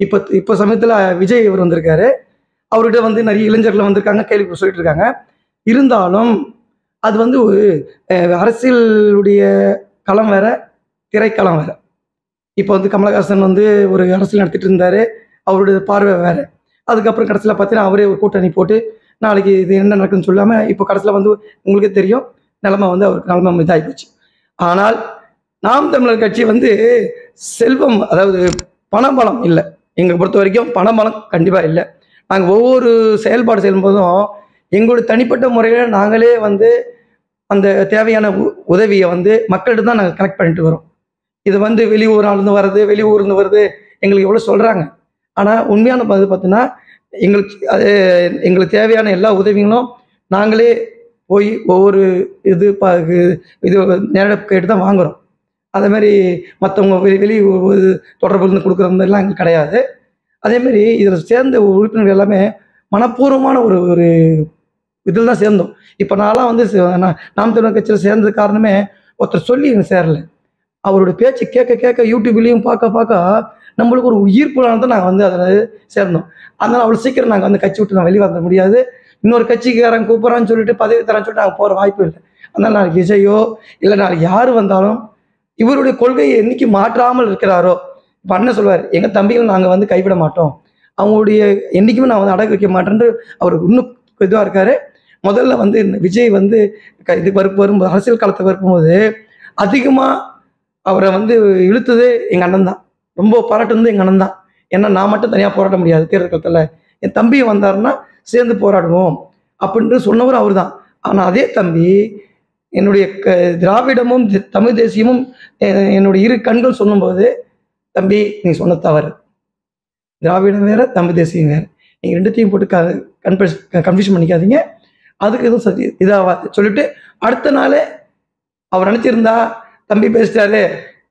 இப்போ இப்போ சமயத்தில் விஜய் இவர் வந்திருக்காரு. அவர்கிட்ட வந்து நிறைய இளைஞர்கள் வந்திருக்காங்க, கேள்வி சொல்லிட்டு இருக்காங்க. இருந்தாலும் அது வந்து ஒரு அரசியலுடைய களம் வேற, திரைக்களம் வேற. இப்போ வந்து கமலஹாசன் வந்து ஒரு அரசியல் நடத்திட்டு இருந்தாரு. அவருடைய பார்வை வேற. அதுக்கப்புறம் கடைசியில் பார்த்தீங்கன்னா, அவரே ஒரு கூட்டணி போட்டு, நாளைக்கு இது என்ன நடக்குதுன்னு சொல்லாம, இப்போ கடைசியில் வந்து உங்களுக்கே தெரியும், நிலைமை வந்து அவருக்கு நிலைமை இதாகி போச்சு. ஆனால் நாம் தமிழர் கட்சி வந்து செல்வம், அதாவது பணபலம் இல்லை. எங்களை பொறுத்த வரைக்கும் பணபலம் கண்டிப்பாக இல்லை. நாங்கள் ஒவ்வொரு செயல்பாடு செய்யும்போதும் எங்களுடைய தனிப்பட்ட முறையில் நாங்களே வந்து அந்த தேவையான உதவியை வந்து மக்கள்கிட்ட தான் நாங்கள் கனெக்ட் பண்ணிட்டு வரோம். இது வந்து வெளியூர்லேருந்து வர்றது, வெளியூர்லேருந்து வருது, எங்களுக்கு எவ்வளோ சொல்கிறாங்க. ஆனால் உண்மையான பதில் பார்த்தீங்கன்னா, எங்களுக்கு தேவையான எல்லா உதவிகளும் நாங்களே போய் ஒவ்வொரு இது இது நேரடி கேட்டு தான் வாங்குகிறோம். அதேமாதிரி மற்றவங்க வெளி தொடர்புலேருந்து கொடுக்குற மாதிரிலாம் எங்களுக்கு கிடையாது. அதேமாரி இதில் சேர்ந்த உறுப்பினர்கள் எல்லாமே மனப்பூர்வமான ஒரு ஒரு இதில் தான் சேர்ந்தோம். இப்போ நான்லாம் வந்து நாம் தமிழர் கட்சியில் சேர்ந்தது காரணமே ஒருத்தர் சொல்லி எனக்கு சேரலை. அவருடைய பேச்சு கேட்க கேட்க யூடியூப்லேயும் பார்க்க நம்மளுக்கு ஒரு ஈர்ப்புனால தான் நாங்கள் வந்து அதில் சேர்ந்தோம். அதனால் அவ்வளோ சீக்கிரம் நாங்கள் வந்து கட்சி விட்டு வெளியே வர முடியாது. இன்னொரு கட்சிக்காரன் கூப்பிட்றான்னு சொல்லிட்டு பதவி தரான்னு சொல்லிட்டு நாங்கள் போகிற வாய்ப்பு இல்லை. அதனால் நாளைக்கு விஜயோ இல்லை நாளைக்கு யார் வந்தாலும் இவருடைய கொள்கையை என்னைக்கு மாற்றாமல் இருக்கிறாரோ, இப்போ அண்ணன் சொல்லுவார், எங்கள் தம்பிகள் நாங்கள் வந்து கைவிட மாட்டோம், அவங்களுடைய என்றைக்குமே நான் வந்து அடகு வைக்க மாட்டேன்னு அவர் இன்னும் இதுவாக இருக்கார். முதல்ல வந்து விஜய் வந்து இது வரும்போது அரசியல் காலத்தை வரும்போது அதிகமாக அவரை வந்து இழுத்ததே எங்கள் அண்ணன் தான். ரொம்ப பாராட்டுனது எங்கள் அண்ணன் தான். ஏன்னா நான் மட்டும் தனியாக போராட முடியாது தேர்தல் காலத்தில், என் தம்பி வந்தாருன்னா சேர்ந்து போராடுவோம் அப்படின்ட்டு சொன்னவர் அவர் தான். ஆனால் அதே தம்பி என்னுடைய திராவிடமும் தமிழ் தேசியமும் என்னுடைய இரு கண்கள் சொல்லும்போது, தம்பி நீ சொன்ன தவறு, திராவிடம் வேற தமிழ் தேசியம் வேறு, நீங்கள் ரெண்டுத்தையும் போட்டு கன்ஃபியூஷன் பண்ணிக்காதீங்க, அதுக்கு எதுவும் சரி இதாக சொல்லிட்டு அடுத்த நாளே அவர் நினச்சிருந்தா தம்பி பேசிட்டாரு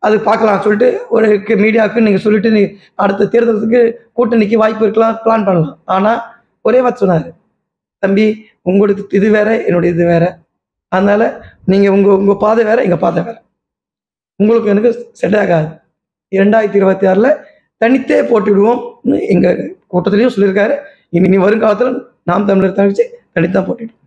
அது பார்க்கலாம் சொல்லிட்டு ஒரு மீடியாவுக்கு நீங்கள் சொல்லிட்டு நீ அடுத்த தேர்தலுக்கு கூட்டணிக்கு வாய்ப்பு இருக்கலாம், பிளான் பண்ணலாம். ஆனால் ஒரே வார்த்தை சொன்னார், தம்பி உங்களுடைய இது வேற, என்னுடைய இது வேற, அதனால் நீங்கள் உங்கள் பாதை வேற, எங்கள் பாதை வேற, உங்களுக்கு எனக்கு செட் ஆகாது, 2026 தனித்தே போட்டிடுவோம்னு எங்கள் கூட்டத்திலையும் சொல்லியிருக்காரு. இனி வருங்காலத்தில் நாம் தமிழர் தனிச்சு தனித்தான் போட்டிடுவோம்.